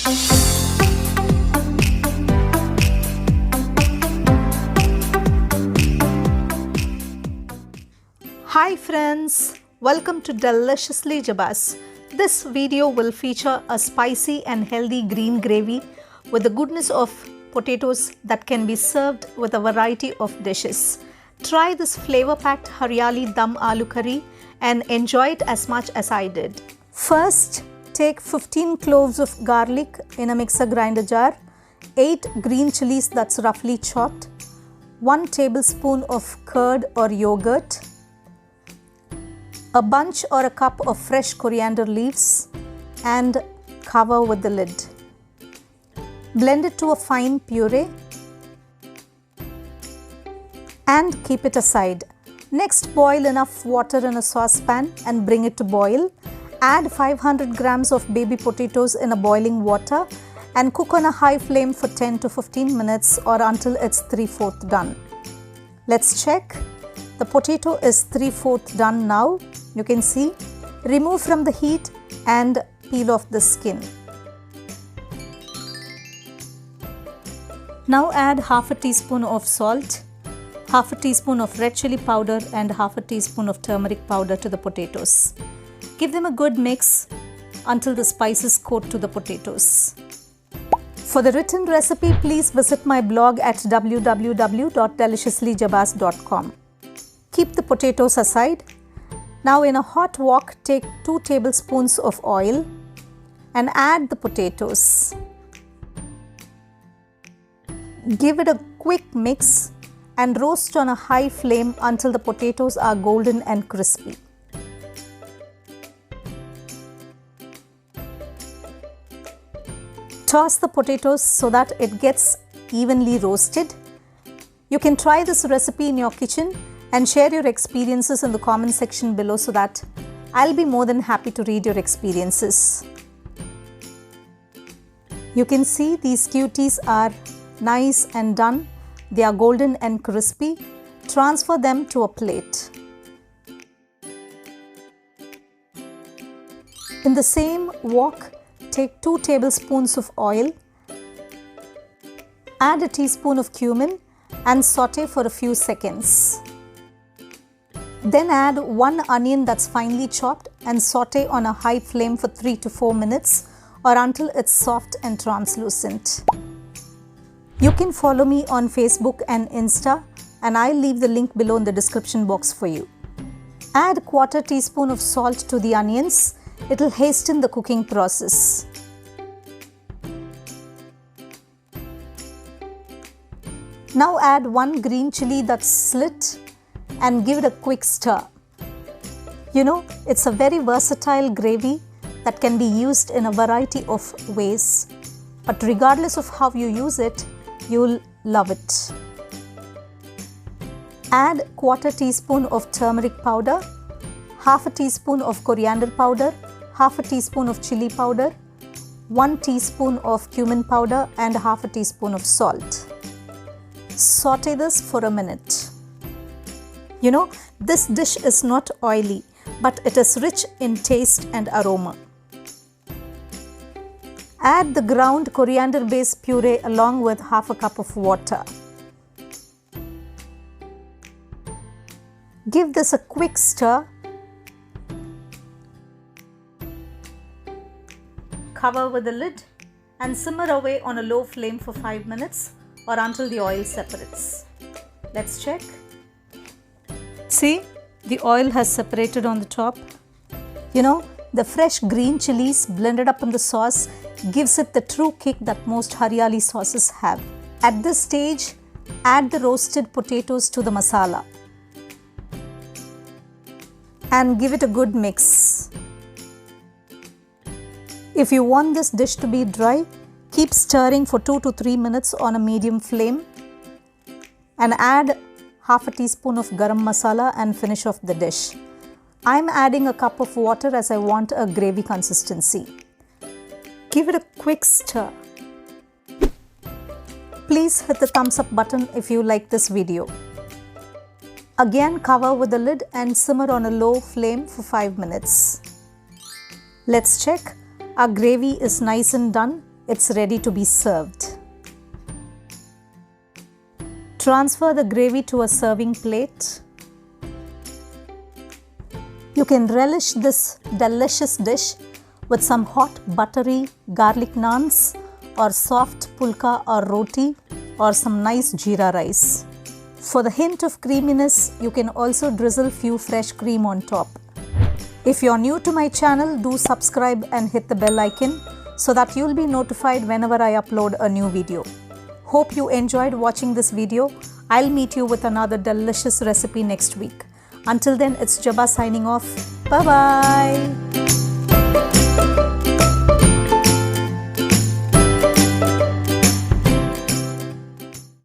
Hi friends, welcome to Deliciously Jebas. This video will feature a spicy and healthy green gravy with the goodness of potatoes that can be served with a variety of dishes. Try this flavor-packed Haryali Dum Aloo curry and enjoy it as much as I did. First, take 15 cloves of garlic in a mixer grinder jar, 8 green chilies that's roughly chopped, 1 tablespoon of curd or yogurt, a bunch or a cup of fresh coriander leaves and cover with the lid. Blend it to a fine puree and keep it aside. Next, boil enough water in a saucepan and bring it to boil. Add 500 grams of baby potatoes in a boiling water and cook on a high flame for 10 to 15 minutes or until it's 3/4 done. Let's check. The potato is 3/4 done now. You can see. Remove from the heat and peel off the skin. Now add half a teaspoon of salt, half a teaspoon of red chili powder and half a teaspoon of turmeric powder to the potatoes. Give them a good mix until the spices coat to the potatoes. For the written recipe, please visit my blog at www.deliciouslyjebas.com. Keep the potatoes aside. Now in a hot wok, take 2 tablespoons of oil and add the potatoes. Give it a quick mix and roast on a high flame until the potatoes are golden and crispy. Toss the potatoes so that it gets evenly roasted. You can try this recipe in your kitchen and share your experiences in the comment section below so that I'll be more than happy to read your experiences. You can see these cuties are nice and done. They are golden and crispy. Transfer them to a plate. In the same wok, take 2 tablespoons of oil. Add a teaspoon of cumin and saute for a few seconds. Then add 1 onion that's finely chopped and saute on a high flame for 3 to 4 minutes or until it's soft and translucent. You can follow me on Facebook and Insta and I'll leave the link below in the description box for you. Add 1/4 teaspoon of salt to the onions. It'll hasten the cooking process. Now add 1 green chili that's slit and give it a quick stir. You know, it's a very versatile gravy that can be used in a variety of ways. But regardless of how you use it, you'll love it. Add 1/4 teaspoon of turmeric powder, half a teaspoon of coriander powder, half a teaspoon of chili powder, 1 teaspoon of cumin powder and half a teaspoon of salt. Saute this for a minute. You know, this dish is not oily, but it is rich in taste and aroma. Add the ground coriander base puree along with half a cup of water. Give this a quick stir. Cover with the lid and simmer away on a low flame for 5 minutes or until the oil separates. Let's check. See, the oil has separated on the top. You know, the fresh green chilies blended up in the sauce gives it the true kick that most Haryali sauces have. At this stage, add the roasted potatoes to the masala and give it a good mix. If you want this dish to be dry, keep stirring for 2 to 3 minutes on a medium flame and add half a teaspoon of garam masala and finish off the dish. I'm adding a cup of water as I want a gravy consistency. Give it a quick stir. Please hit the thumbs up button if you like this video. Again, cover with the lid and simmer on a low flame for 5 minutes. Let's check. Our gravy is nice and done. it's ready to be served. Transfer the gravy to a serving plate. You can relish this delicious dish with some hot buttery garlic naans or soft pulka or roti or some nice jeera rice. For the hint of creaminess, you can also drizzle few fresh cream on top. If you're new to my channel, do subscribe and hit the bell icon so that you'll be notified whenever I upload a new video. Hope you enjoyed watching this video. I'll meet you with another delicious recipe next week. Until then, it's Jeba signing off. Bye-bye.